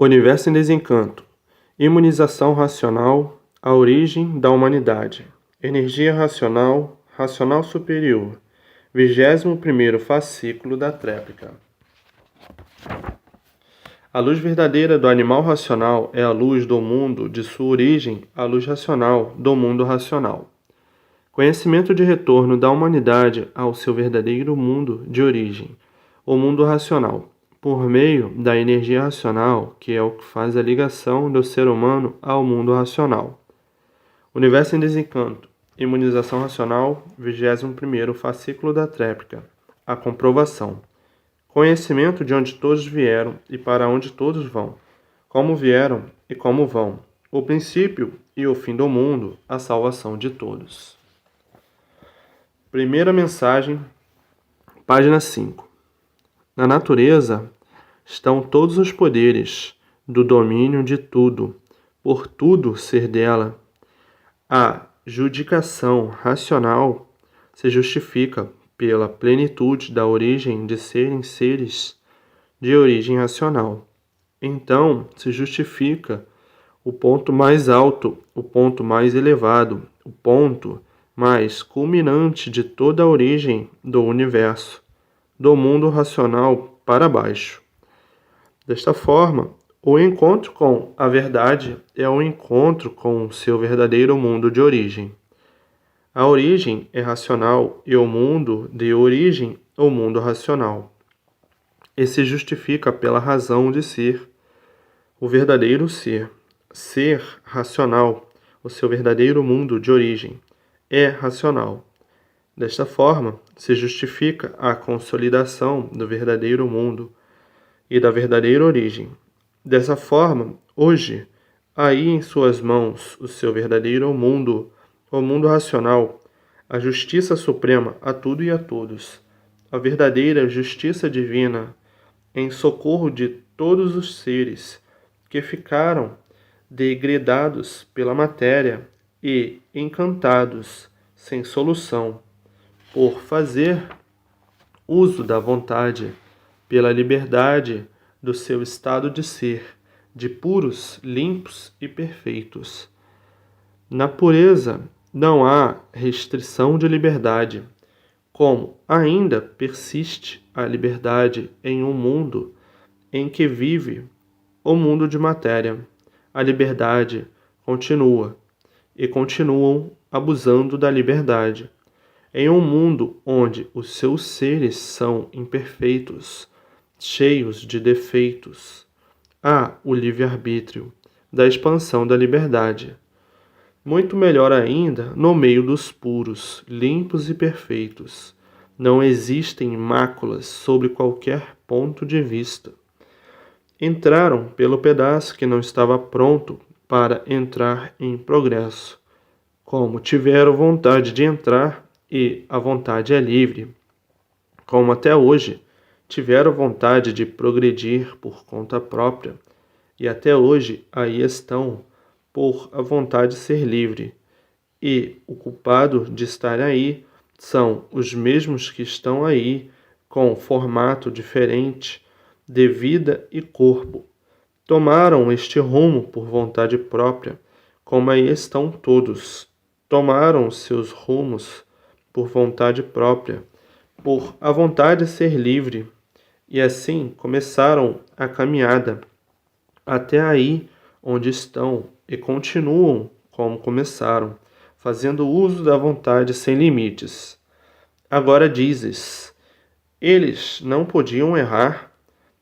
Universo em Desencanto. Imunização racional, a origem da humanidade. Energia racional, racional superior. 21º fascículo da tréplica. A luz verdadeira do animal racional é a luz do mundo de sua origem, a luz racional do mundo racional. Conhecimento de retorno da humanidade ao seu verdadeiro mundo de origem, o mundo racional, por meio da energia racional, que é o que faz a ligação do ser humano ao mundo racional. Universo em Desencanto. Imunização racional, 21º fascículo da tréplica. A comprovação. Conhecimento de onde todos vieram e para onde todos vão. Como vieram e como vão. O princípio e o fim do mundo, a salvação de todos. Primeira mensagem, página 5. Na natureza estão todos os poderes do domínio de tudo, por tudo ser dela. A judicação racional se justifica pela plenitude da origem de serem seres de origem racional. Então se justifica o ponto mais alto, o ponto mais elevado, o ponto mais culminante de toda a origem do universo, do mundo racional para baixo. Desta forma, o encontro com a verdade é o encontro com o seu verdadeiro mundo de origem. A origem é racional e o mundo de origem, o mundo racional. E se justifica pela razão de ser, o verdadeiro ser. Ser racional, o seu verdadeiro mundo de origem, é racional. Desta forma, se justifica a consolidação do verdadeiro mundo e da verdadeira origem. Dessa forma, hoje, aí em suas mãos o seu verdadeiro mundo, o mundo racional, a justiça suprema a tudo e a todos, a verdadeira justiça divina, em socorro de todos os seres que ficaram degredados pela matéria e encantados sem solução por fazer uso da vontade pela liberdade do seu estado de ser, de puros, limpos e perfeitos. Na pureza não há restrição de liberdade, como ainda persiste a liberdade em um mundo em que vive o mundo de matéria. A liberdade continua e continuam abusando da liberdade. Em um mundo onde os seus seres são imperfeitos, cheios de defeitos, há o livre-arbítrio da expansão da liberdade. Muito melhor ainda no meio dos puros, limpos e perfeitos. Não existem máculas sobre qualquer ponto de vista. Entraram pelo pedaço que não estava pronto para entrar em progresso. Como tiveram vontade de entrar, e a vontade é livre, como até hoje tiveram vontade de progredir por conta própria, e até hoje aí estão por a vontade de ser livre, e o culpado de estar aí são os mesmos que estão aí com formato diferente de vida e corpo. Tomaram este rumo por vontade própria, como aí estão todos. Tomaram seus rumos por vontade própria, por a vontade de ser livre, e assim começaram a caminhada até aí onde estão e continuam como começaram, fazendo uso da vontade sem limites. Agora dizes, eles não podiam errar,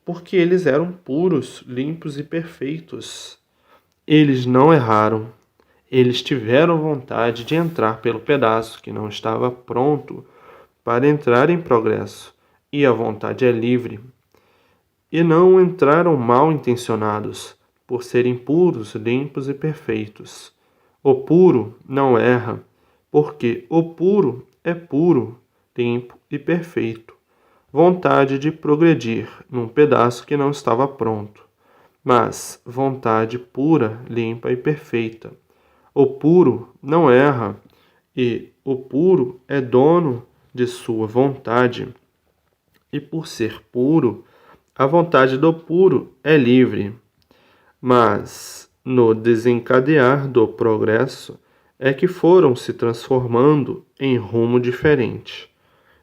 porque eles eram puros, limpos e perfeitos. Eles não erraram. Eles tiveram vontade de entrar pelo pedaço que não estava pronto para entrar em progresso, e a vontade é livre. E não entraram mal intencionados, por serem puros, limpos e perfeitos. O puro não erra, porque o puro é puro, limpo e perfeito. Vontade de progredir num pedaço que não estava pronto, mas vontade pura, limpa e perfeita. O puro não erra, e o puro é dono de sua vontade. E por ser puro, a vontade do puro é livre. mas no desencadear do progresso é que foram se transformando em rumo diferente.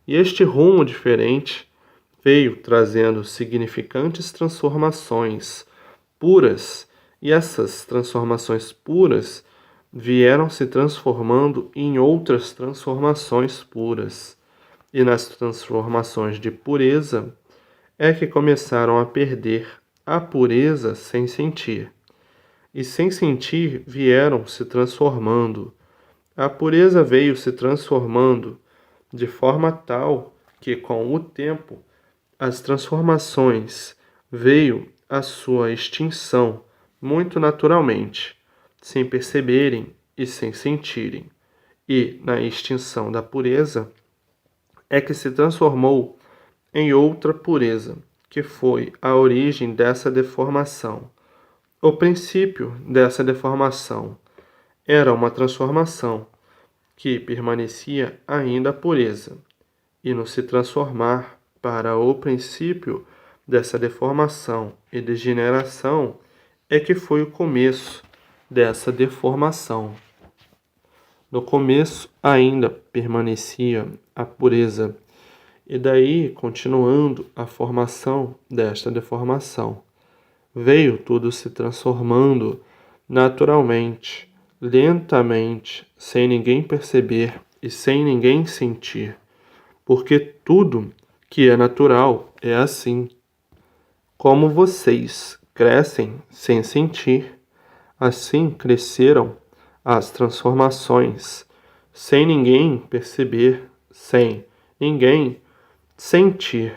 E este rumo diferente veio trazendo significantes transformações puras, e essas transformações puras vieram se transformando em outras transformações puras. E nas transformações de pureza é que começaram a perder a pureza sem sentir. E sem sentir vieram se transformando. A pureza veio se transformando de forma tal que, com o tempo, as transformações veio a sua extinção muito naturalmente, sem perceberem e sem sentirem. E, na extinção da pureza, é que se transformou em outra pureza, que foi a origem dessa deformação. O princípio dessa deformação era uma transformação que permanecia ainda a pureza, e no se transformar para o princípio dessa deformação e degeneração é que foi o começo dessa deformação. No começo ainda permanecia a pureza, e daí, continuando a formação desta deformação, veio tudo se transformando naturalmente, lentamente, sem ninguém perceber e sem ninguém sentir, porque tudo que é natural é assim. Como vocês crescem sem sentir, assim cresceram as transformações, sem ninguém perceber, sem ninguém sentir.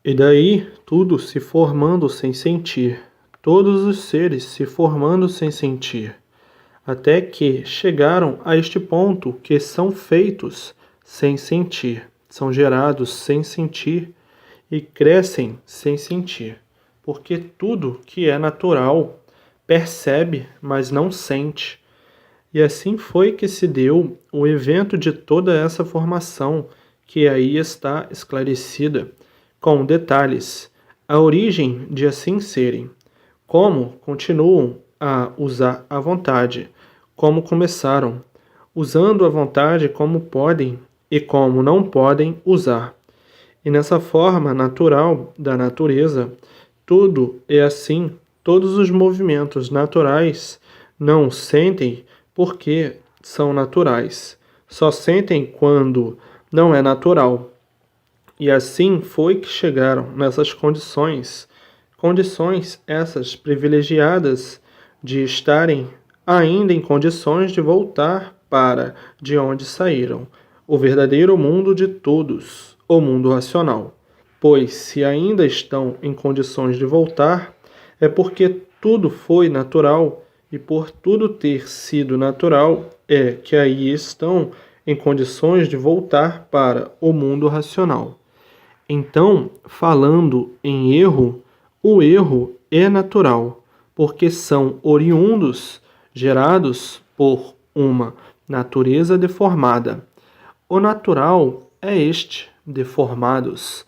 E daí tudo se formando sem sentir, todos os seres se formando sem sentir, até que chegaram a este ponto que são feitos sem sentir, são gerados sem sentir e crescem sem sentir, porque tudo que é natural percebe, mas não sente. E assim foi que se deu o evento de toda essa formação, que aí está esclarecida, com detalhes, a origem de assim serem, como continuam a usar a vontade, como começaram, usando a vontade como podem e como não podem usar. E nessa forma natural da natureza, tudo é assim, todos os movimentos naturais não sentem porque são naturais, só sentem quando não é natural. E assim foi que chegaram nessas condições essas privilegiadas de estarem ainda em condições de voltar para de onde saíram, o verdadeiro mundo de todos, o mundo racional. Pois se ainda estão em condições de voltar, é porque tudo foi natural, e por tudo ter sido natural, é que aí estão em condições de voltar para o mundo racional. Então, falando em erro, o erro é natural, porque são oriundos, gerados por uma natureza deformada. O natural é este, deformados.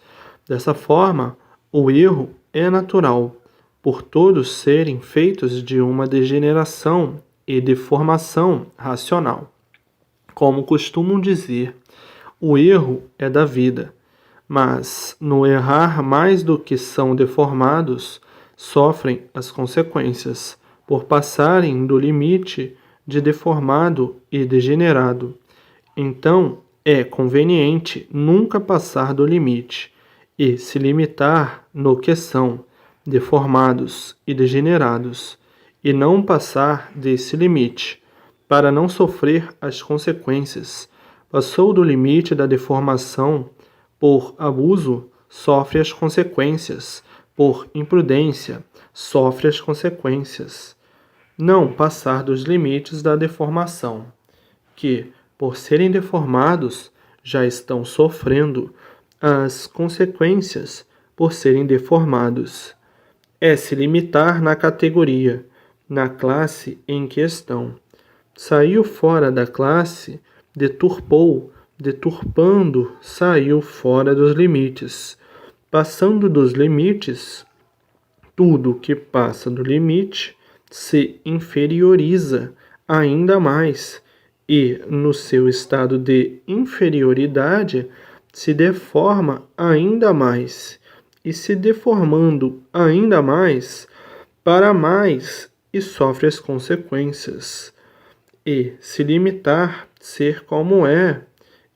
Dessa forma, o erro é natural, por todos serem feitos de uma degeneração e deformação racional. Como costumam dizer, o erro é da vida, mas no errar mais do que são deformados, sofrem as consequências, por passarem do limite de deformado e degenerado. Então, é conveniente nunca passar do limite e se limitar no que são deformados e degenerados, e não passar desse limite, para não sofrer as consequências. Passou do limite da deformação por abuso, sofre as consequências. Por imprudência, sofre as consequências. Não passar dos limites da deformação, que, por serem deformados, já estão sofrendo as consequências por serem deformados. É se limitar na categoria, na classe em que estão. Saiu fora da classe, deturpou, deturpando, saiu fora dos limites. Passando dos limites, Tudo que passa do limite se inferioriza ainda mais e, no seu estado de inferioridade, se deforma ainda mais e, se deformando ainda mais, para mais e sofre as consequências. E, se limitar, ser como é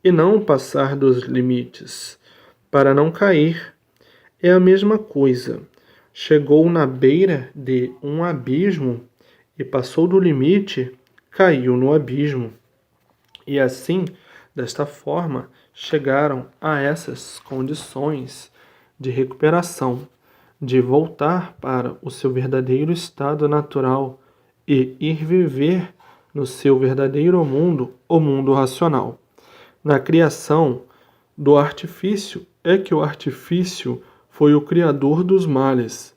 e não passar dos limites, para não cair, é a mesma coisa. Chegou na beira de um abismo e passou do limite, caiu no abismo. E assim, desta forma, chegaram a essas condições de recuperação, de voltar para o seu verdadeiro estado natural e ir viver no seu verdadeiro mundo, o mundo racional. Na criação do artifício é que o artifício foi o criador dos males.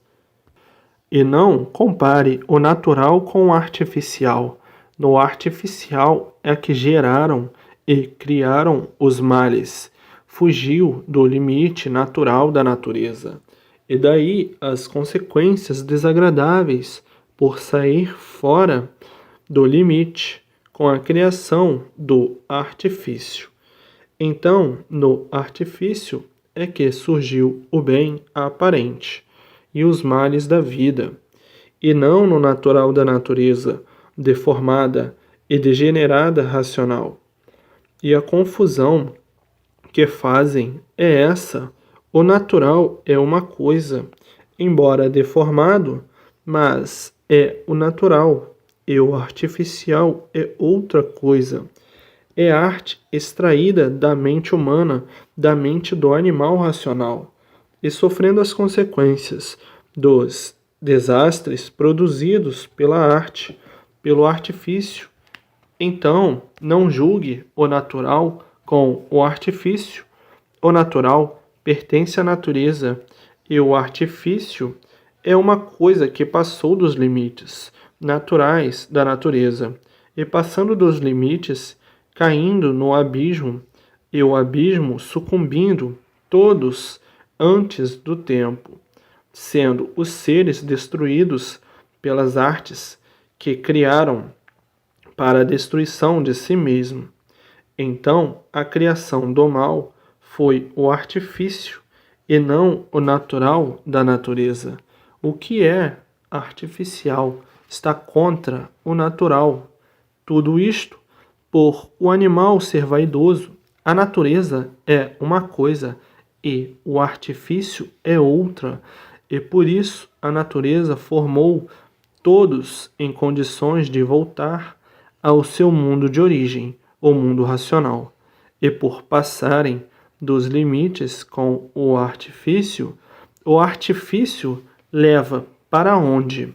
E não compare o natural com o artificial. No artificial é que geraram e criaram os males. Fugiu do limite natural da natureza. E daí as consequências desagradáveis por sair fora do limite com a criação do artifício. Então, no artifício é que surgiu o bem aparente e os males da vida, e não no natural da natureza, deformada e degenerada racional. E a confusão que fazem é essa: o natural é uma coisa, embora deformado, mas é o natural, e o artificial é outra coisa. É arte extraída da mente humana, da mente do animal racional, e sofrendo as consequências dos desastres produzidos pela arte, pelo artifício. Então, não julgue o natural com o artifício. O natural pertence à natureza e o artifício é uma coisa que passou dos limites naturais da natureza e, passando dos limites, caindo no abismo, e o abismo sucumbindo, todos antes do tempo, sendo os seres destruídos pelas artes que criaram para a destruição de si mesmo. Então, a criação do mal foi o artifício e não o natural da natureza. O que é artificial está contra o natural. Tudo isto por o animal ser vaidoso. A natureza é uma coisa e o artifício é outra, e por isso a natureza formou todos em condições de voltar ao seu mundo de origem, o mundo racional. E por passarem dos limites com o artifício leva para onde?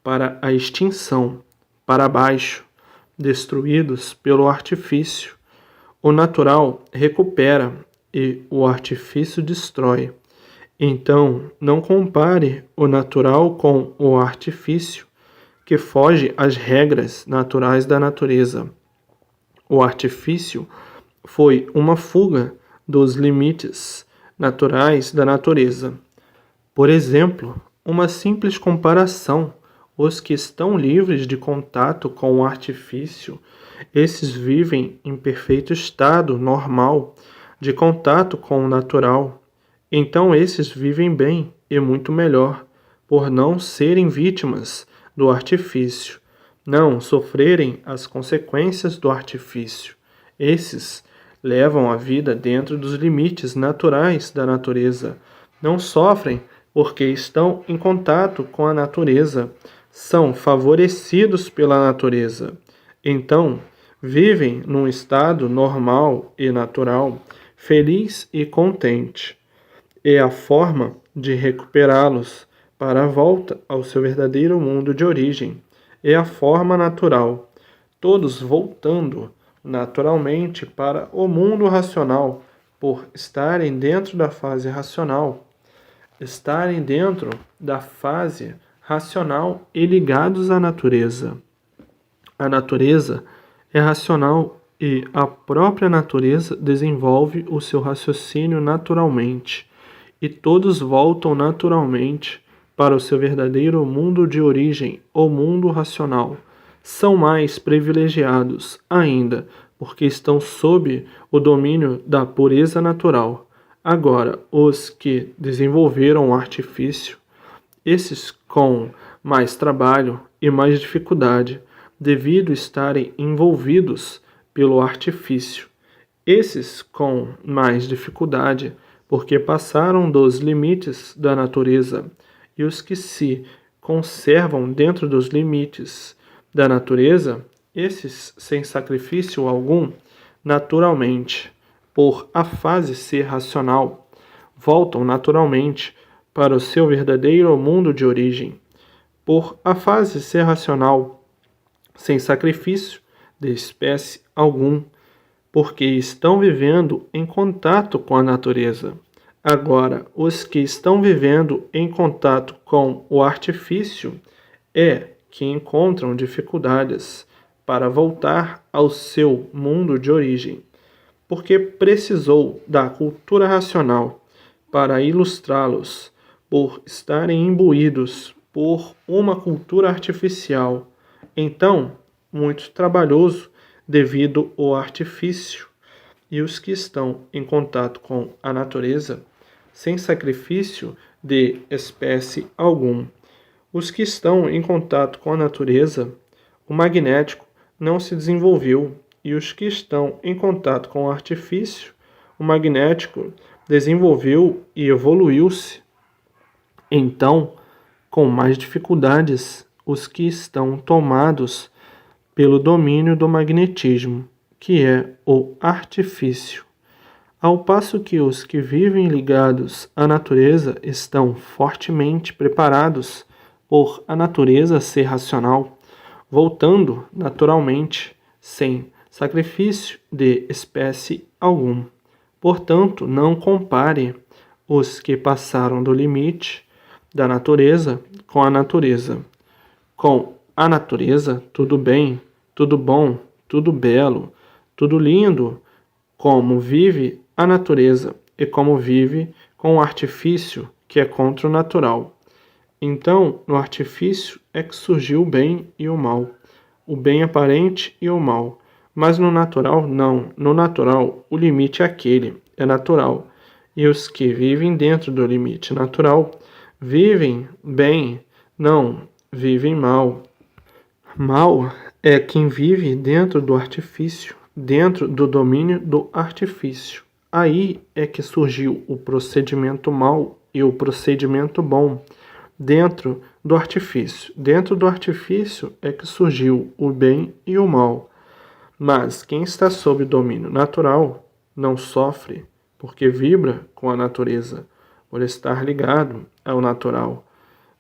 Para a extinção, para baixo, destruídos pelo artifício. O natural recupera e o artifício destrói. Então, não compare o natural com o artifício, que foge às regras naturais da natureza. O artifício foi uma fuga dos limites naturais da natureza. Por exemplo, uma simples comparação: os que estão livres de contato com o artifício, esses vivem em perfeito estado normal de contato com o natural. Então esses vivem bem e muito melhor, por não serem vítimas do artifício, não sofrerem as consequências do artifício. Esses levam a vida dentro dos limites naturais da natureza. Não sofrem porque estão em contato com a natureza, são favorecidos pela natureza. Então, vivem num estado normal e natural, feliz e contente. É a forma de recuperá-los para a volta ao seu verdadeiro mundo de origem. É a forma natural, todos voltando naturalmente para o mundo racional, por estarem dentro da fase racional, e ligados à natureza. A natureza é racional e a própria natureza desenvolve o seu raciocínio naturalmente, e todos voltam naturalmente para o seu verdadeiro mundo de origem, o mundo racional, são mais privilegiados ainda, porque estão sob o domínio da pureza natural. Agora, os que desenvolveram o artifício, esses com mais trabalho e mais dificuldade, devido estarem envolvidos pelo artifício. Esses com mais dificuldade, porque passaram dos limites da natureza, e os que se conservam dentro dos limites da natureza, esses sem sacrifício algum, naturalmente, por a fase ser racional, voltam naturalmente para o seu verdadeiro mundo de origem. Por a fase ser racional, sem sacrifício de espécie algum, porque estão vivendo em contato com a natureza. Agora, os que estão vivendo em contato com o artifício é que encontram dificuldades para voltar ao seu mundo de origem, porque precisou da cultura racional para ilustrá-los, por estarem imbuídos por uma cultura artificial. Então, muito trabalhoso devido ao artifício, e os que estão em contato com a natureza, sem sacrifício de espécie algum. Os que estão em contato com a natureza, o magnético não se desenvolveu, e os que estão em contato com o artifício, o magnético desenvolveu e evoluiu-se. Então, com mais dificuldades, os que estão tomados pelo domínio do magnetismo, que é o artifício, ao passo que os que vivem ligados à natureza estão fortemente preparados por a natureza ser racional, voltando naturalmente, sem sacrifício de espécie algum. Portanto, não compare os que passaram do limite da natureza com a natureza. Com a natureza, tudo bem, tudo bom, tudo belo, tudo lindo, como vive a natureza e como vive com o artifício que é contra o natural. Então, no artifício é que surgiu o bem e o mal, o bem aparente e o mal. Mas no natural, não. No natural, o limite é aquele, é natural. E os que vivem dentro do limite natural vivem bem, não vivem mal. Mal é quem vive dentro do artifício, dentro do domínio do artifício. Aí é que surgiu o procedimento mal e o procedimento bom. Dentro do artifício. Dentro do artifício é que surgiu o bem e o mal. Mas quem está sob domínio natural não sofre, porque vibra com a natureza, por estar ligado ao natural.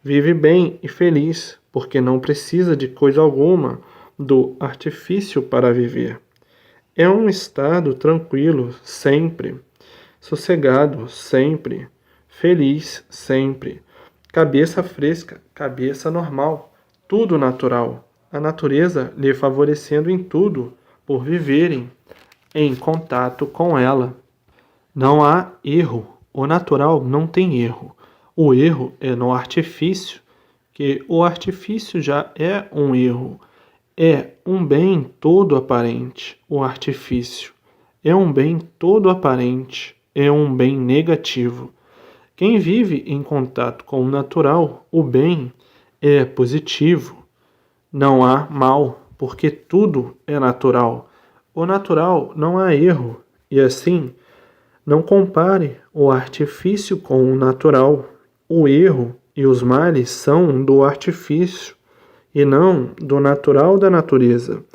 Vive bem e feliz, porque não precisa de coisa alguma do artifício para viver. É um estado tranquilo sempre, sossegado sempre, feliz sempre. Cabeça fresca, cabeça normal, tudo natural. A natureza lhe favorecendo em tudo, por viverem em contato com ela. Não há erro. O natural não tem erro. O erro é no artifício, que o artifício já é um erro. É um bem todo aparente, o artifício. É um bem todo aparente, é um bem negativo. Quem vive em contato com o natural, o bem, é positivo. Não há mal, porque tudo é natural. O natural não há erro, e assim, não compare o artifício com o natural. O erro e os males são do artifício, e não do natural da natureza.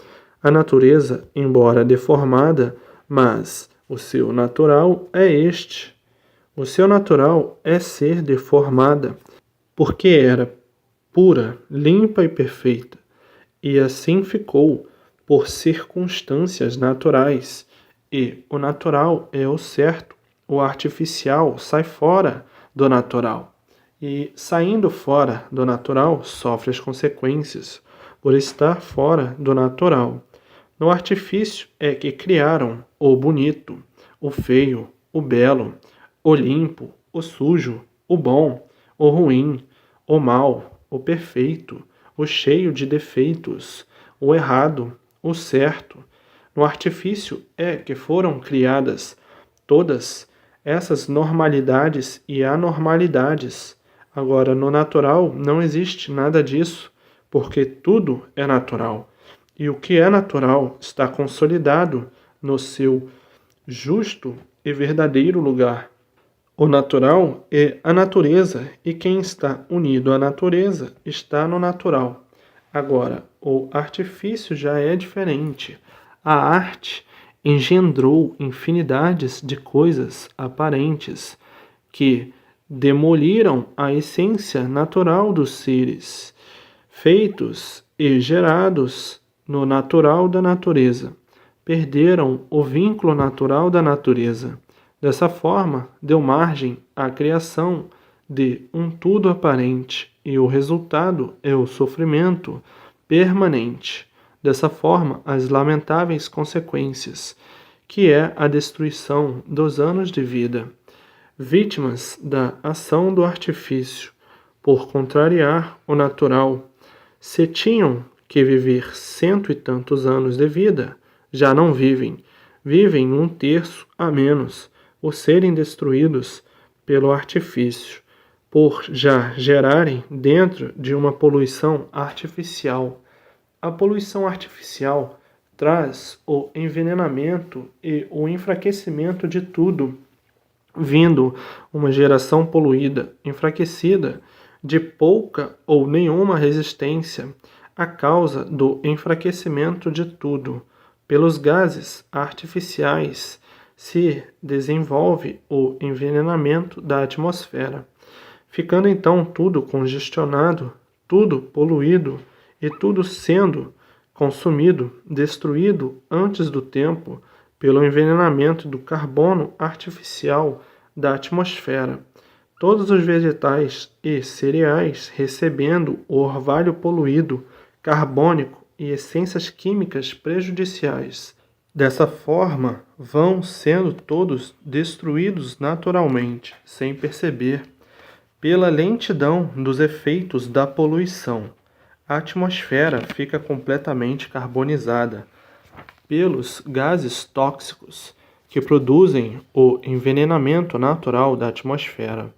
A natureza, embora deformada, mas o seu natural é este. O seu natural é ser deformada, porque era pura, limpa e perfeita, e assim ficou por circunstâncias naturais. E o natural é o certo, o artificial sai fora do natural. E saindo fora do natural, sofre as consequências por estar fora do natural. No artifício é que criaram o bonito, o feio, o belo, o limpo, o sujo, o bom, o ruim, o mal, o perfeito, o cheio de defeitos, o errado, o certo. No artifício é que foram criadas todas essas normalidades e anormalidades. Agora, no natural não existe nada disso, porque tudo é natural. E o que é natural está consolidado no seu justo e verdadeiro lugar. O natural é a natureza, e quem está unido à natureza está no natural. Agora, o artifício já é diferente. A arte engendrou infinidades de coisas aparentes que demoliram a essência natural dos seres, feitos e gerados no natural da natureza. Perderam o vínculo natural da natureza. Dessa forma, deu margem à criação de um tudo aparente, e o resultado é o sofrimento permanente. Dessa forma, as lamentáveis consequências, que é a destruição dos anos de vida, vítimas da ação do artifício, por contrariar o natural. Se tinham que viver 100 e tantos anos de vida, já não vivem. Vivem 1/3 a menos, por serem destruídos pelo artifício, por já gerarem dentro de uma poluição artificial. A poluição artificial traz o envenenamento e o enfraquecimento de tudo, vindo uma geração poluída, enfraquecida, de pouca ou nenhuma resistência à causa do enfraquecimento de tudo. Pelos gases artificiais se desenvolve o envenenamento da atmosfera, ficando então tudo congestionado, tudo poluído e tudo sendo consumido, destruído antes do tempo pelo envenenamento do carbono artificial da atmosfera. Todos os vegetais e cereais recebendo o orvalho poluído, carbônico e essências químicas prejudiciais. Dessa forma, vão sendo todos destruídos naturalmente, sem perceber, pela lentidão dos efeitos da poluição. A atmosfera fica completamente carbonizada pelos gases tóxicos que produzem o envenenamento natural da atmosfera,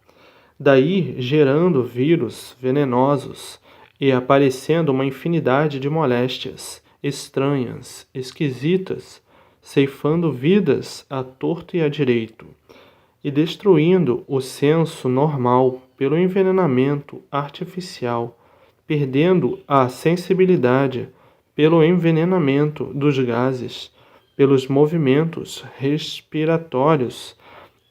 daí gerando vírus venenosos e aparecendo uma infinidade de moléstias estranhas, esquisitas, ceifando vidas à torto e à direito, e destruindo o senso normal pelo envenenamento artificial, perdendo a sensibilidade pelo envenenamento dos gases, pelos movimentos respiratórios,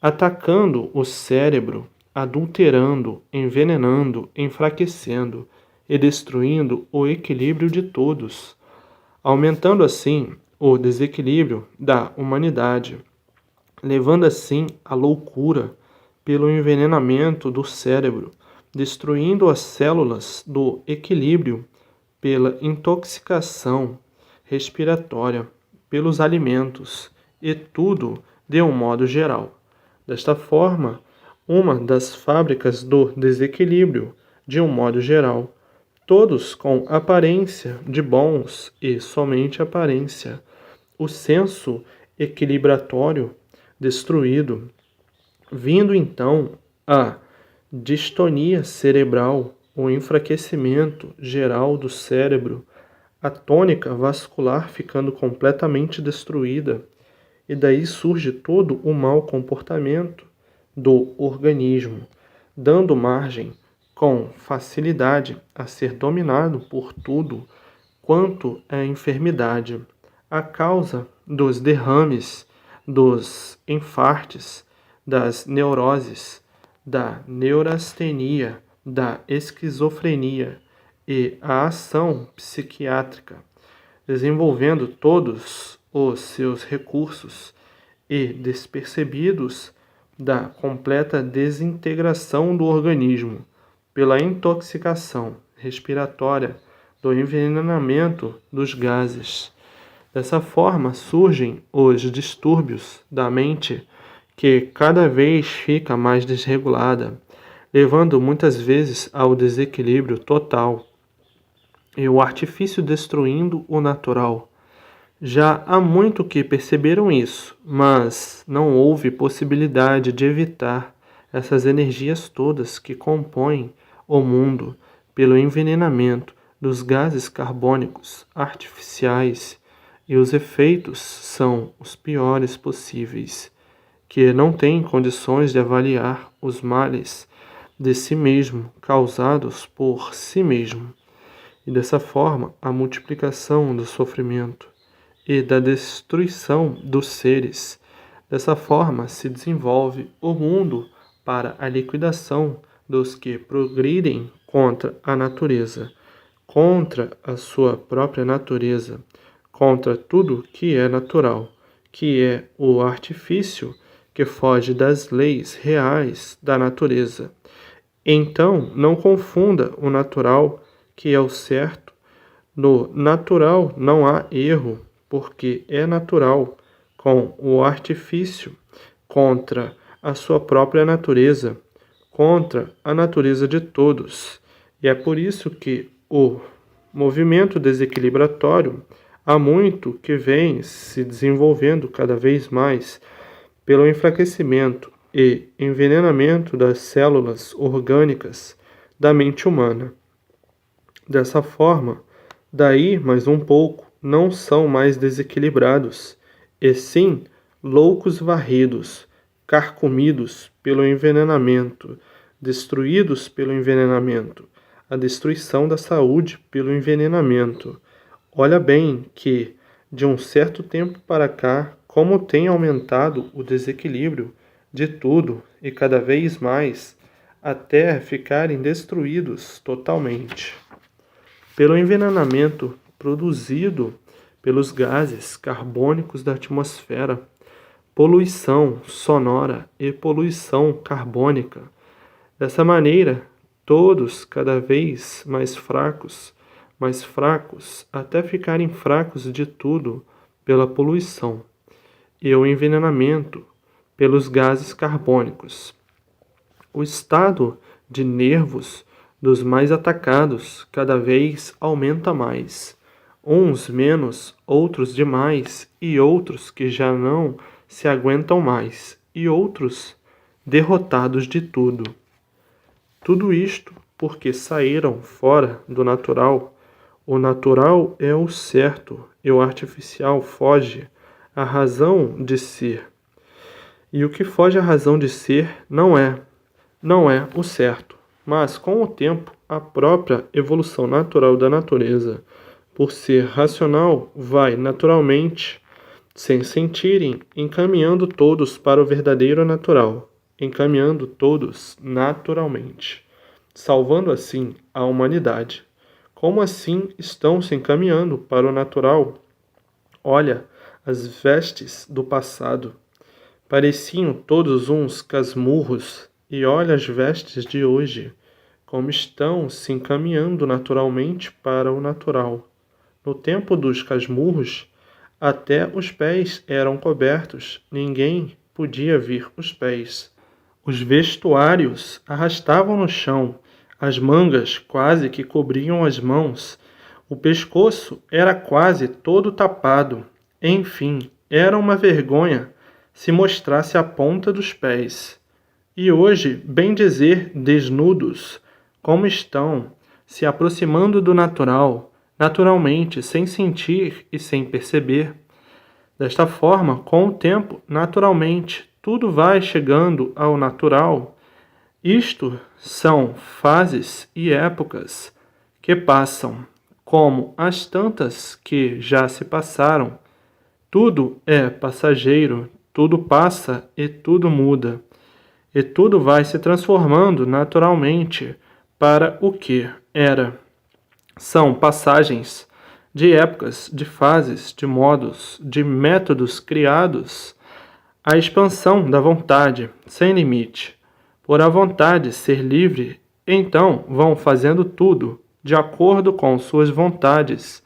atacando o cérebro, adulterando, envenenando, enfraquecendo e destruindo o equilíbrio de todos, aumentando assim o desequilíbrio da humanidade, levando assim à loucura pelo envenenamento do cérebro, destruindo as células do equilíbrio pela intoxicação respiratória, pelos alimentos e tudo de um modo geral. Desta forma, uma das fábricas do desequilíbrio, de um modo geral, todos com aparência de bons e somente aparência, o senso equilibratório destruído, vindo então a distonia cerebral, o enfraquecimento geral do cérebro, a tônica vascular ficando completamente destruída, e daí surge todo o mau comportamento do organismo, dando margem com facilidade a ser dominado por tudo quanto é enfermidade, a causa dos derrames, dos infartes, das neuroses, da neurastenia, da esquizofrenia e a ação psiquiátrica, desenvolvendo todos os seus recursos e despercebidos da completa desintegração do organismo pela intoxicação respiratória do envenenamento dos gases. Dessa forma surgem os distúrbios da mente, que cada vez fica mais desregulada, levando muitas vezes ao desequilíbrio total e o artifício destruindo o natural. Já há muito que perceberam isso, mas não houve possibilidade de evitar essas energias todas que compõem o mundo pelo envenenamento dos gases carbônicos artificiais, e os efeitos são os piores possíveis, que não têm condições de avaliar os males de si mesmo causados por si mesmo, e dessa forma a multiplicação do sofrimento e da destruição dos seres. Dessa forma se desenvolve o mundo para a liquidação dos que progridem contra a natureza, contra a sua própria natureza, contra tudo que é natural, que é o artifício que foge das leis reais da natureza. Então, não confunda o natural, que é o certo. No natural não há erro, porque é natural, com o artifício contra a sua própria natureza, contra a natureza de todos. E é por isso que o movimento desequilibratório há muito que vem se desenvolvendo cada vez mais pelo enfraquecimento e envenenamento das células orgânicas da mente humana. Dessa forma, daí mais um pouco, não são mais desequilibrados, e sim loucos varridos, carcomidos pelo envenenamento, destruídos pelo envenenamento, a destruição da saúde pelo envenenamento. Olha bem que, de um certo tempo para cá, como tem aumentado o desequilíbrio de tudo e cada vez mais, até ficarem destruídos totalmente pelo envenenamento produzido pelos gases carbônicos da atmosfera, poluição sonora e poluição carbônica. Dessa maneira, todos cada vez mais fracos, até ficarem fracos de tudo pela poluição e o envenenamento pelos gases carbônicos. O estado de nervos dos mais atacados cada vez aumenta mais, uns menos, outros demais, e outros que já não se aguentam mais, e outros derrotados de tudo. Tudo isto porque saíram fora do natural. O natural é o certo, e o artificial foge à razão de ser. E o que foge à razão de ser não é o certo, mas com o tempo a própria evolução natural da natureza, por ser racional, vai naturalmente, sem sentirem, encaminhando todos para o verdadeiro natural, encaminhando todos naturalmente, salvando assim a humanidade. Como assim estão se encaminhando para o natural? Olha as vestes do passado. Pareciam todos uns casmurros, e olha as vestes de hoje, como estão se encaminhando naturalmente para o natural. No tempo dos casmurros, até os pés eram cobertos, ninguém podia ver os pés. Os vestuários arrastavam no chão, as mangas quase que cobriam as mãos, o pescoço era quase todo tapado. Enfim, era uma vergonha se mostrasse a ponta dos pés. E hoje, bem dizer, desnudos, como estão, se aproximando do natural, naturalmente, sem sentir e sem perceber. Desta forma, com o tempo, naturalmente, tudo vai chegando ao natural. Isto são fases e épocas que passam, como as tantas que já se passaram. Tudo é passageiro, tudo passa e tudo muda. E tudo vai se transformando naturalmente para o que era. São passagens de épocas, de fases, de modos, de métodos criados. A expansão da vontade, sem limite. Por a vontade ser livre, então vão fazendo tudo de acordo com suas vontades,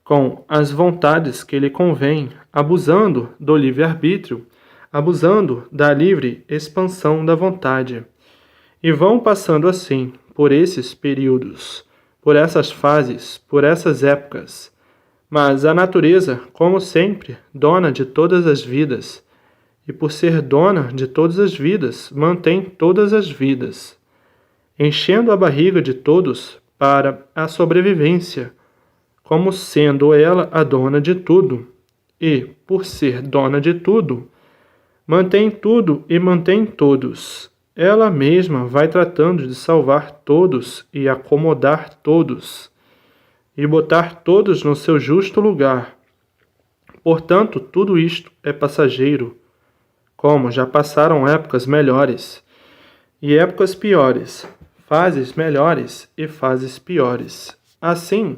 com as vontades que lhe convém, abusando do livre-arbítrio, abusando da livre expansão da vontade. E vão passando assim, por esses períodos, por essas fases, por essas épocas. Mas a natureza, como sempre, dona de todas as vidas, e por ser dona de todas as vidas, mantém todas as vidas, enchendo a barriga de todos para a sobrevivência, como sendo ela a dona de tudo, e, por ser dona de tudo, mantém tudo e mantém todos. Ela mesma vai tratando de salvar todos e acomodar todos, e botar todos no seu justo lugar. Portanto, tudo isto é passageiro, como já passaram épocas melhores e épocas piores, fases melhores e fases piores. Assim,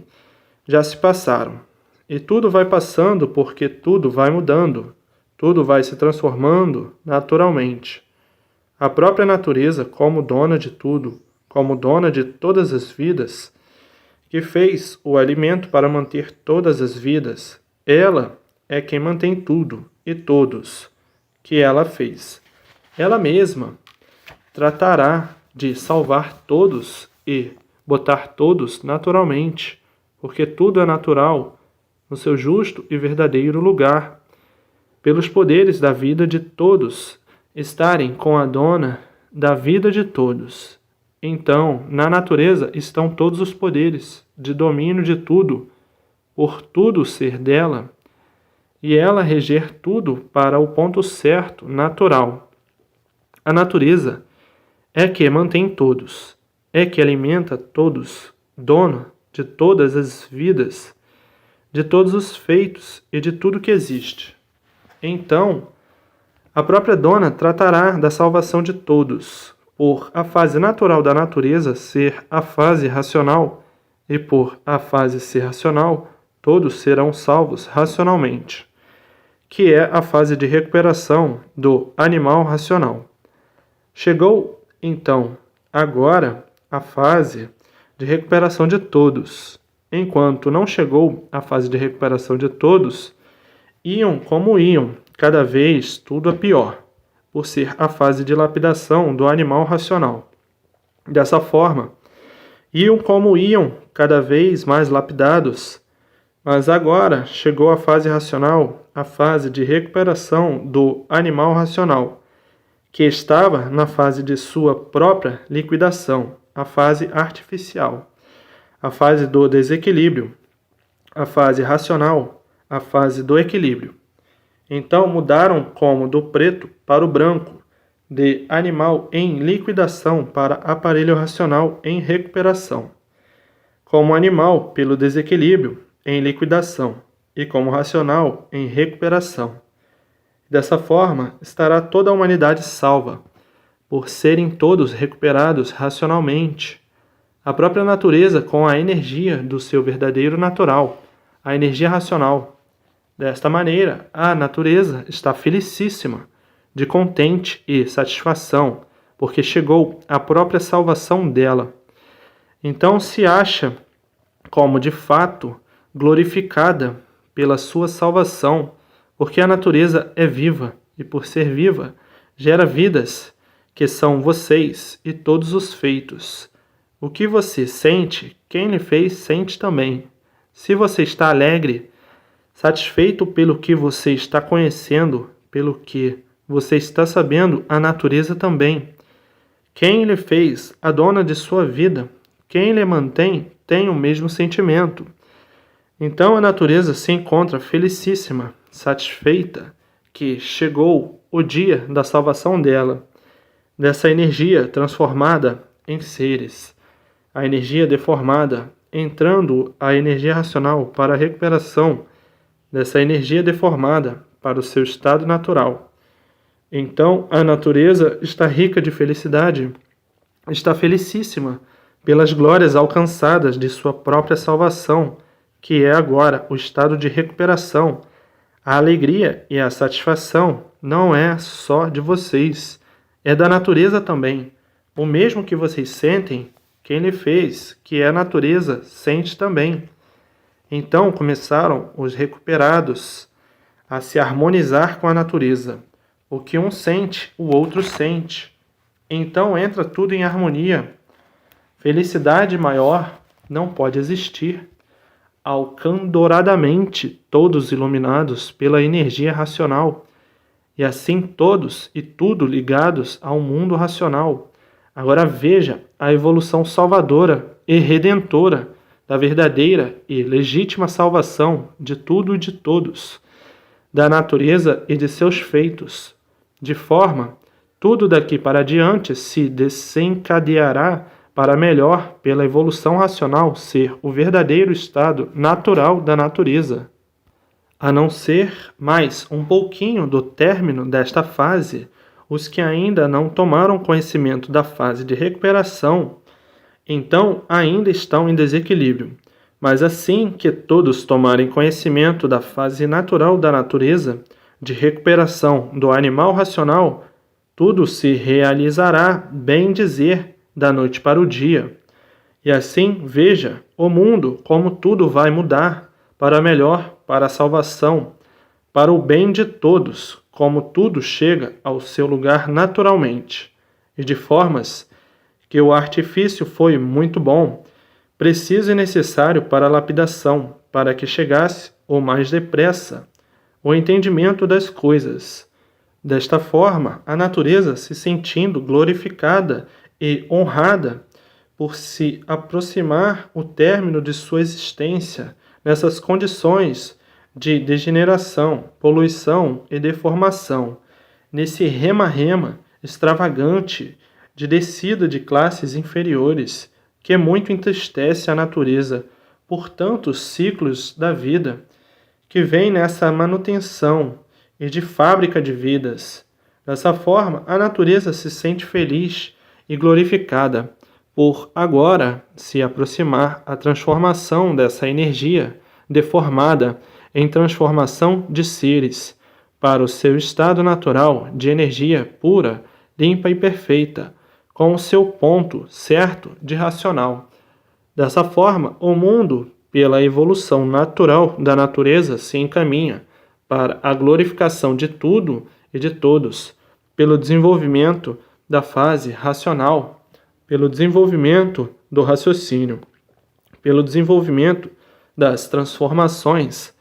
já se passaram. E tudo vai passando porque tudo vai mudando, tudo vai se transformando naturalmente. A própria natureza, como dona de tudo, como dona de todas as vidas, que fez o alimento para manter todas as vidas, ela é quem mantém tudo e todos que ela fez. Ela mesma tratará de salvar todos e botar todos naturalmente, porque tudo é natural no seu justo e verdadeiro lugar, pelos poderes da vida de todos estarem com a dona da vida de todos. Então, na natureza estão todos os poderes de domínio de tudo, por tudo ser dela, e ela reger tudo para o ponto certo, natural. A natureza é que mantém todos, é que alimenta todos, dona de todas as vidas, de todos os feitos e de tudo que existe. Então, a própria dona tratará da salvação de todos, por a fase natural da natureza ser a fase racional, e por a fase ser racional, todos serão salvos racionalmente, que é a fase de recuperação do animal racional. Chegou, então, agora a fase de recuperação de todos. Enquanto não chegou a fase de recuperação de todos, iam como iam, cada vez tudo a pior, por ser a fase de lapidação do animal racional. Dessa forma, iam como iam, cada vez mais lapidados, mas agora chegou a fase racional, a fase de recuperação do animal racional, que estava na fase de sua própria liquidação, a fase artificial, a fase do desequilíbrio, a fase racional, a fase do equilíbrio. Então mudaram como do preto para o branco, de animal em liquidação para aparelho racional em recuperação, como animal pelo desequilíbrio em liquidação e como racional em recuperação. Dessa forma, estará toda a humanidade salva, por serem todos recuperados racionalmente. A própria natureza com a energia do seu verdadeiro natural, a energia racional. Desta maneira, a natureza está felicíssima, de contente e satisfação, porque chegou a própria salvação dela. Então se acha como de fato glorificada pela sua salvação, porque a natureza é viva e por ser viva gera vidas, que são vocês e todos os feitos. O que você sente, quem lhe fez sente também. Se você está alegre, satisfeito pelo que você está conhecendo, pelo que você está sabendo, a natureza também. Quem lhe fez a dona de sua vida, quem lhe mantém, tem o mesmo sentimento. Então a natureza se encontra felicíssima, satisfeita, que chegou o dia da salvação dela, dessa energia transformada em seres, a energia deformada, entrando a energia racional para a recuperação dessa energia deformada para o seu estado natural. Então a natureza está rica de felicidade, está felicíssima pelas glórias alcançadas de sua própria salvação, que é agora o estado de recuperação. A alegria e a satisfação não é só de vocês, é da natureza também. O mesmo que vocês sentem, quem lhe fez, que é a natureza, sente também. Então começaram os recuperados a se harmonizar com a natureza. O que um sente, o outro sente. então entra tudo em harmonia. Felicidade maior não pode existir. Alcandoradamente todos iluminados pela energia racional, e assim todos e tudo ligados ao mundo racional. Agora veja a evolução salvadora e redentora da verdadeira e legítima salvação de tudo e de todos, da natureza e de seus feitos, de forma tudo daqui para diante se desencadeará para melhor pela evolução racional ser o verdadeiro estado natural da natureza. A não ser mais um pouquinho do término desta fase, os que ainda não tomaram conhecimento da fase de recuperação, então ainda estão em desequilíbrio. Mas assim que todos tomarem conhecimento da fase natural da natureza, de recuperação do animal racional, tudo se realizará, bem dizer, da noite para o dia. E assim, veja o mundo como tudo vai mudar para melhor, para a salvação, para o bem de todos, como tudo chega ao seu lugar naturalmente, e de formas que o artifício foi muito bom, preciso e necessário para a lapidação, para que chegasse o mais depressa o entendimento das coisas. Desta forma, a natureza, se sentindo glorificada e honrada por se aproximar o término de sua existência nessas condições de degeneração, poluição e deformação, nesse rema-rema extravagante de descida de classes inferiores, que muito entristece a natureza por tantos ciclos da vida, que vem nessa manutenção e de fábrica de vidas. Dessa forma, a natureza se sente feliz e glorificada por agora se aproximar a transformação dessa energia deformada em transformação de seres para o seu estado natural de energia pura, limpa e perfeita, com o seu ponto certo de racional. Dessa forma, o mundo, pela evolução natural da natureza, se encaminha para a glorificação de tudo e de todos, pelo desenvolvimento da fase racional, pelo desenvolvimento do raciocínio, pelo desenvolvimento das transformações,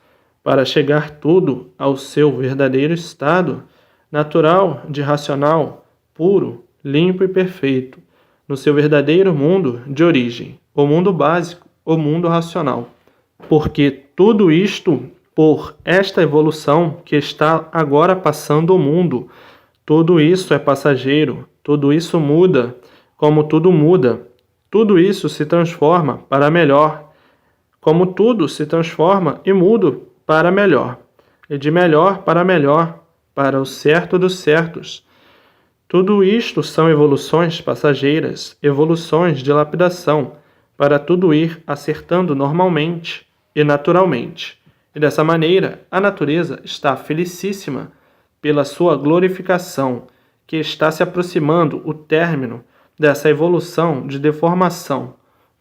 para chegar tudo ao seu verdadeiro estado natural de racional, puro, limpo e perfeito, no seu verdadeiro mundo de origem, o mundo básico, o mundo racional. Porque tudo isto, por esta evolução que está agora passando o mundo, tudo isso é passageiro, tudo isso muda, como tudo muda, tudo isso se transforma para melhor, como tudo se transforma e muda para melhor, e de melhor, para o certo dos certos. Tudo isto são evoluções passageiras, evoluções de lapidação, para tudo ir acertando normalmente e naturalmente. E dessa maneira, a natureza está felicíssima pela sua glorificação, que está se aproximando o término dessa evolução de deformação.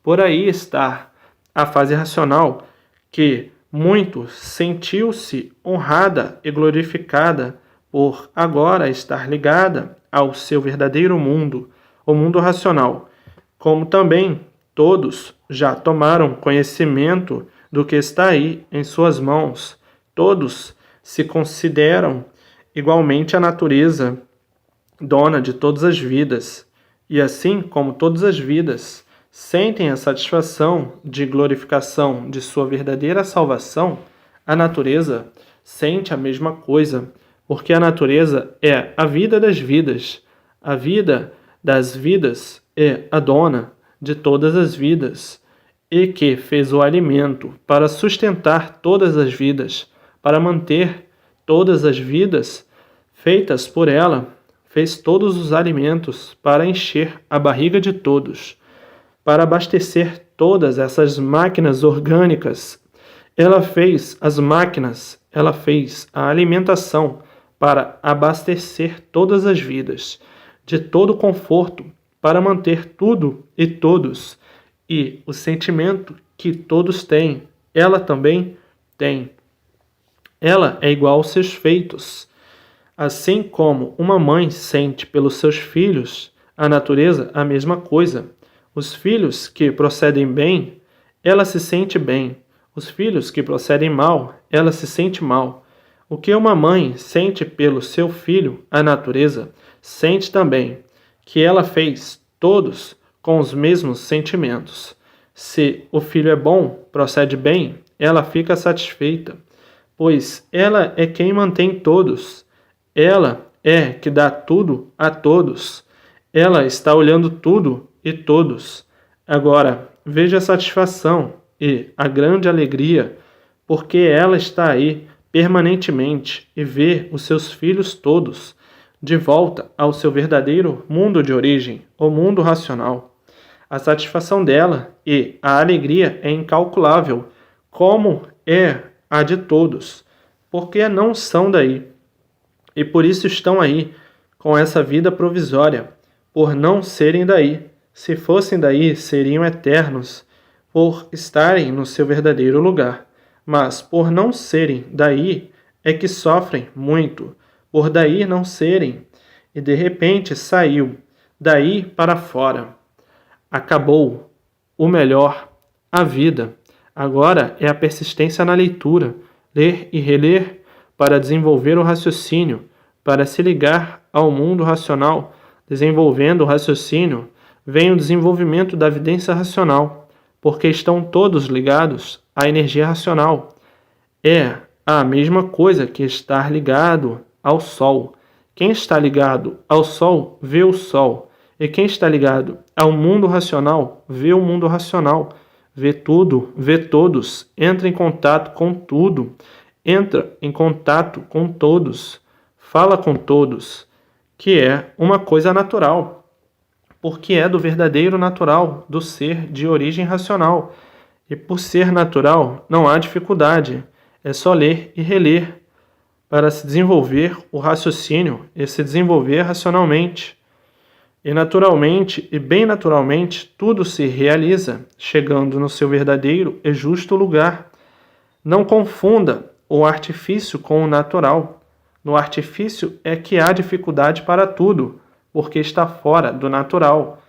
Por aí está a fase racional, que muito sentiu-se honrada e glorificada por agora estar ligada ao seu verdadeiro mundo, o mundo racional, como também todos já tomaram conhecimento do que está aí em suas mãos. Todos se consideram igualmente a natureza, dona de todas as vidas, e assim como todas as vidas sentem a satisfação de glorificação de sua verdadeira salvação, a natureza sente a mesma coisa, porque a natureza é a vida das vidas. A vida das vidas é a dona de todas as vidas, e que fez o alimento para sustentar todas as vidas, para manter todas as vidas feitas por ela, fez todos os alimentos para encher a barriga de todos, para abastecer todas essas máquinas orgânicas. Ela fez as máquinas, ela fez a alimentação para abastecer todas as vidas, de todo conforto, para manter tudo e todos, e o sentimento que todos têm, ela também tem. Ela é igual aos seus feitos. Assim como uma mãe sente pelos seus filhos A natureza, a mesma coisa. Os filhos que procedem bem, ela se sente bem. Os filhos que procedem mal, ela se sente mal. O que uma mãe sente pelo seu filho, a natureza, sente também, que ela fez todos com os mesmos sentimentos. Se o filho é bom, procede bem, ela fica satisfeita, pois ela é quem mantém todos. Ela é que dá tudo a todos. Ela está olhando tudo e todos. Agora, veja a satisfação e a grande alegria, porque ela está aí permanentemente e vê os seus filhos todos de volta ao seu verdadeiro mundo de origem, o mundo racional. A satisfação dela e a alegria é incalculável, como é a de todos, porque não são daí. E por isso estão aí, com essa vida provisória, por não serem daí. Se fossem daí, seriam eternos, por estarem no seu verdadeiro lugar. Mas por não serem daí, é que sofrem muito, por daí não serem. E de repente saiu, daí para fora. Acabou o melhor, a vida. Agora é a persistência na leitura, ler e reler, para desenvolver o raciocínio, para se ligar ao mundo racional. Desenvolvendo o raciocínio, vem o desenvolvimento da evidência racional, porque estão todos ligados à energia racional. É a mesma coisa que estar ligado ao Sol. Quem está ligado ao Sol vê o Sol, e quem está ligado ao mundo racional vê o mundo racional, vê tudo, vê todos, entra em contato com tudo, entra em contato com todos, fala com todos, que é uma coisa natural, porque é do verdadeiro natural, do ser de origem racional. E por ser natural, não há dificuldade, é só ler e reler, para se desenvolver o raciocínio e se desenvolver racionalmente. E naturalmente, e bem naturalmente, tudo se realiza, chegando no seu verdadeiro e justo lugar. Não confunda o artifício com o natural. No artifício é que há dificuldade para tudo, porque está fora do natural.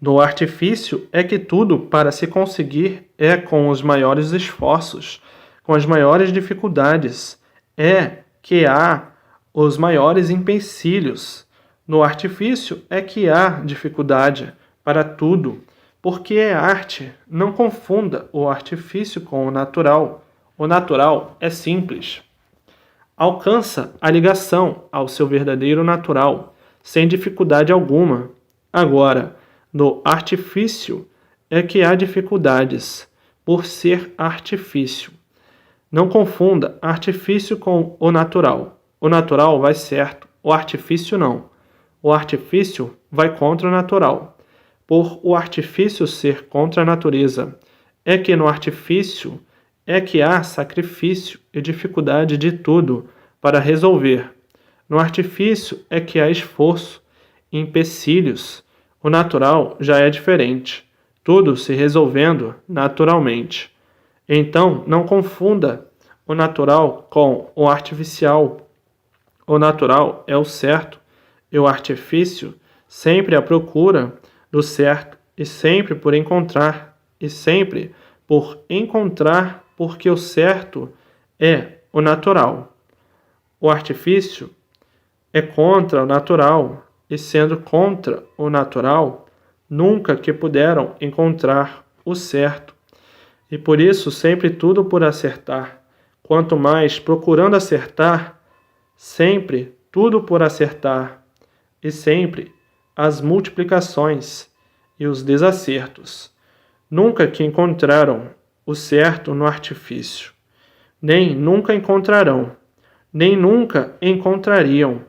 No artifício é que tudo, para se conseguir, é com os maiores esforços, com as maiores dificuldades. É que há os maiores empecilhos. No artifício é que há dificuldade para tudo, porque é arte. Não confunda o artifício com o natural. O natural é simples. Alcança a ligação ao seu verdadeiro natural, sem dificuldade alguma. Agora, no artifício é que há dificuldades, por ser artifício. Não confunda artifício com o natural. O natural vai certo, o artifício não. O artifício vai contra o natural. Por o artifício ser contra a natureza, é que no artifício é que há sacrifício e dificuldade de tudo para resolver. No artifício é que há esforço e empecilhos. O natural já é diferente, tudo se resolvendo naturalmente. Então, não confunda o natural com o artificial. O natural é o certo, e o artifício sempre à procura do certo, e sempre por encontrar, e sempre por encontrar, porque o certo é o natural. O artifício é contra o natural, e sendo contra o natural, nunca que puderam encontrar o certo. E por isso sempre tudo por acertar. Quanto mais procurando acertar, sempre tudo por acertar, e sempre as multiplicações e os desacertos. Nunca que encontraram o certo no artifício, nem nunca encontrarão, nem nunca encontrariam.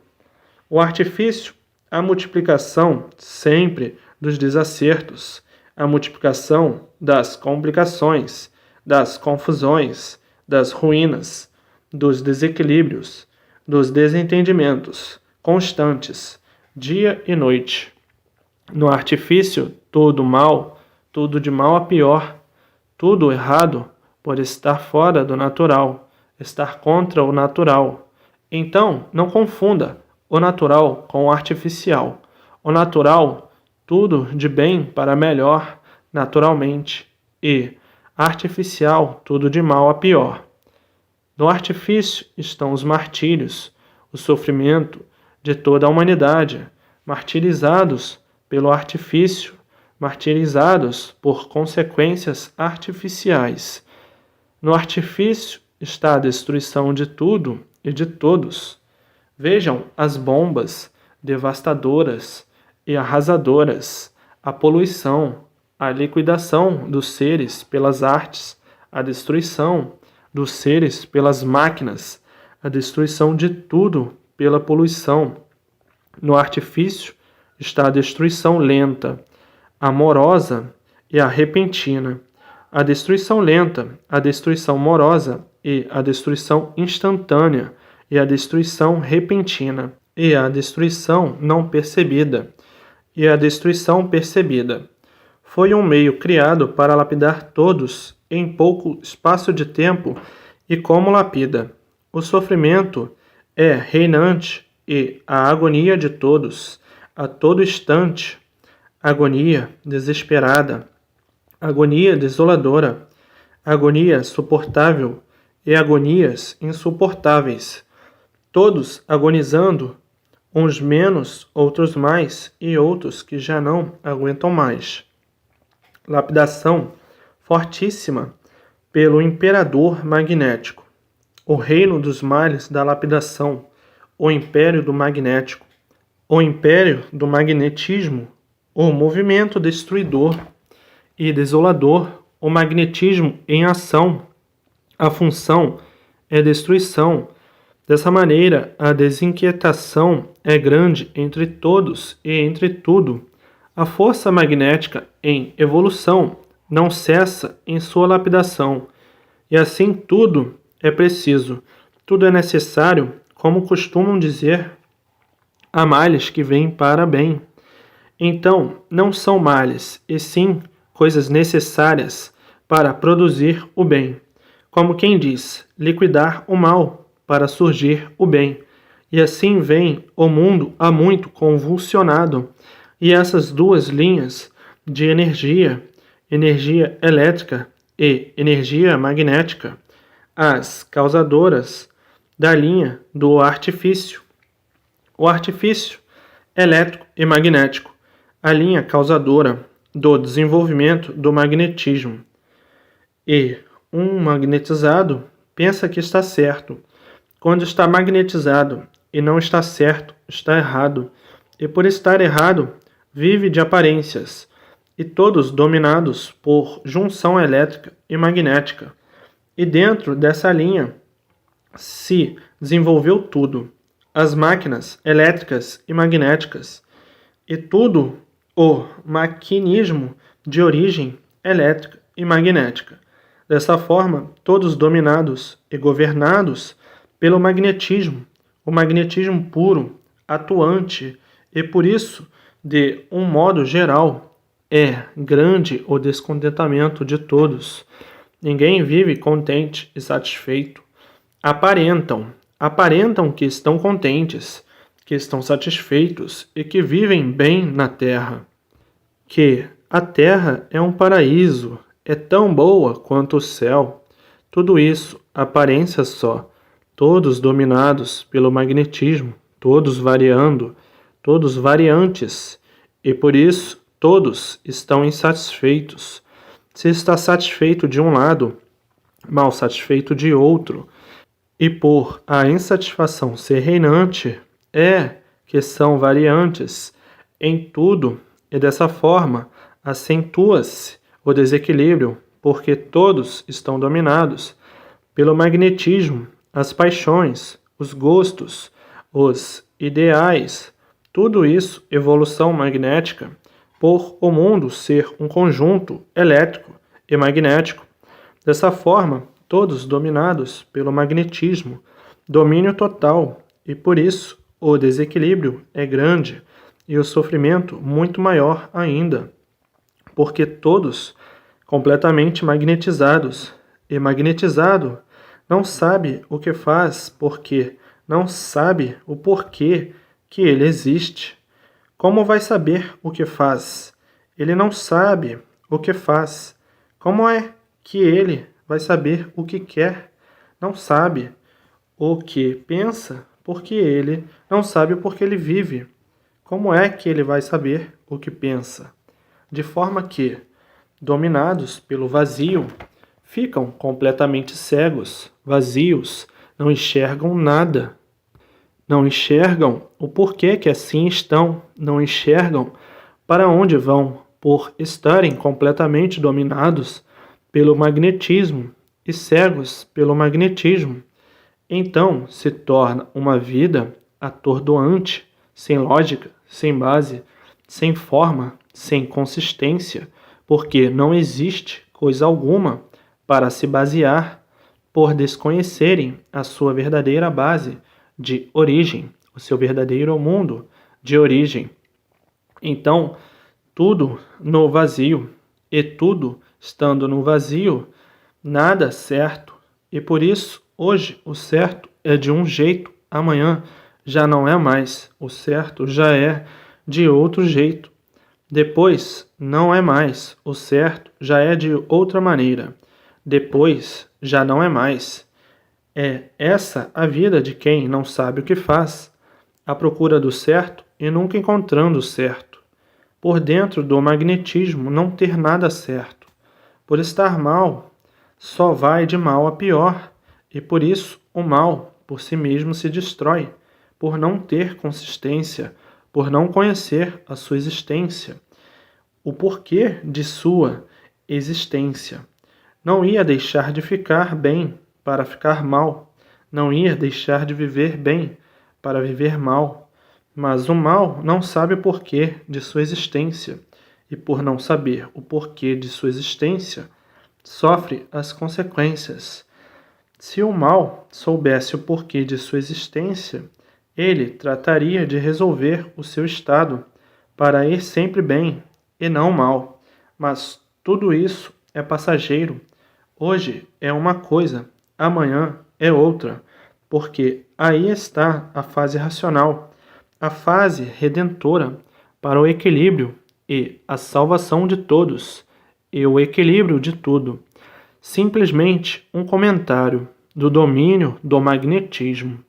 O artifício, a multiplicação sempre dos desacertos, a multiplicação das complicações, das confusões, das ruínas, dos desequilíbrios, dos desentendimentos constantes, dia e noite. No artifício, tudo mal, tudo de mal a pior, tudo errado por estar fora do natural, estar contra o natural. Então, não confunda o natural com o artificial. O natural tudo de bem para melhor, naturalmente, e artificial, tudo de mal a pior. No artifício estão os martírios, o sofrimento de toda a humanidade, martirizados pelo artifício, martirizados por consequências artificiais. No artifício está a destruição de tudo e de todos. Vejam as bombas devastadoras e arrasadoras, a poluição, a liquidação dos seres pelas artes, a destruição dos seres pelas máquinas, a destruição de tudo pela poluição. No artifício está a destruição lenta, amorosa e a repentina. A destruição lenta, a destruição morosa e a destruição instantânea e a destruição repentina e a destruição não percebida e a destruição percebida. Foi um meio criado para lapidar todos em pouco espaço de tempo e como lapida. O sofrimento é reinante e a agonia de todos, a todo instante, agonia desesperada, agonia desoladora, agonia suportável e agonias insuportáveis, todos agonizando, uns menos, outros mais e outros que já não aguentam mais. Lapidação fortíssima pelo imperador magnético, o reino dos males da lapidação, o império do magnético, o império do magnetismo, o movimento destruidor e desolador, o magnetismo em ação. A função é destruição. Dessa maneira, a desinquietação é grande entre todos e entre tudo. A força magnética em evolução não cessa em sua lapidação, e assim tudo é preciso, tudo é necessário, como costumam dizer, há males que vêm para bem. Então, não são males, e sim coisas necessárias para produzir o bem. Como quem diz, liquidar o mal para surgir o bem. E assim vem o mundo há muito convulsionado. E essas duas linhas de energia, energia elétrica e energia magnética, as causadoras da linha do artifício. O artifício elétrico e magnético, a linha causadora do desenvolvimento do magnetismo. E um magnetizado pensa que está certo. Quando está magnetizado e não está certo, está errado. E por estar errado, vive de aparências. E todos dominados por junção elétrica e magnética. E dentro dessa linha se desenvolveu tudo. As máquinas elétricas e magnéticas. E tudo o maquinismo de origem elétrica e magnética. Dessa forma, todos dominados e governados pelo magnetismo, o magnetismo puro, atuante, e por isso, de um modo geral, é grande o descontentamento de todos. Ninguém vive contente e satisfeito. Aparentam que estão contentes, que estão satisfeitos e que vivem bem na terra. Que a terra é um paraíso, é tão boa quanto o céu. Tudo isso, aparência só, todos dominados pelo magnetismo, todos variando, todos variantes, e por isso todos estão insatisfeitos. Se está satisfeito de um lado, mal satisfeito de outro, e por a insatisfação ser reinante, é que são variantes em tudo, e dessa forma acentua-se o desequilíbrio, porque todos estão dominados pelo magnetismo, as paixões, os gostos, os ideais, tudo isso evolução magnética, por o mundo ser um conjunto elétrico e magnético. Dessa forma, todos dominados pelo magnetismo, domínio total, e por isso o desequilíbrio é grande e o sofrimento muito maior ainda, porque todos completamente magnetizados, e magnetizado não sabe o que faz porque não sabe o porquê que ele existe. Como vai saber o que faz? Ele não sabe o que faz. Como é que ele vai saber o que quer? Não sabe o que pensa, porque ele não sabe porque ele vive. Como é que ele vai saber o que pensa? De forma que, dominados pelo vazio, ficam completamente cegos, vazios, não enxergam nada. Não enxergam o porquê que assim estão, não enxergam para onde vão, por estarem completamente dominados pelo magnetismo e cegos pelo magnetismo. Então se torna uma vida atordoante, sem lógica, sem base, sem forma, sem consistência, porque não existe coisa alguma para se basear, por desconhecerem a sua verdadeira base de origem, o seu verdadeiro mundo de origem. Então, tudo no vazio, e tudo estando no vazio, nada certo. E por isso, hoje, o certo é de um jeito, amanhã já não é mais. O certo já é de outro jeito. Depois, não é mais. O certo já é de outra maneira. Depois, já não é mais. É essa a vida de quem não sabe o que faz, à procura do certo e nunca encontrando o certo. Por dentro do magnetismo não ter nada certo. Por estar mal, só vai de mal a pior, e por isso o mal por si mesmo se destrói, por não ter consistência, por não conhecer a sua existência, o porquê de sua existência. Não ia deixar de ficar bem para ficar mal, não ia deixar de viver bem para viver mal, mas o mal não sabe o porquê de sua existência, e por não saber o porquê de sua existência, sofre as consequências. Se o mal soubesse o porquê de sua existência, ele trataria de resolver o seu estado para ir sempre bem e não mal. Mas tudo isso é passageiro. Hoje é uma coisa, amanhã é outra, porque aí está a fase racional, a fase redentora para o equilíbrio e a salvação de todos, e o equilíbrio de tudo. Simplesmente um comentário do domínio do magnetismo.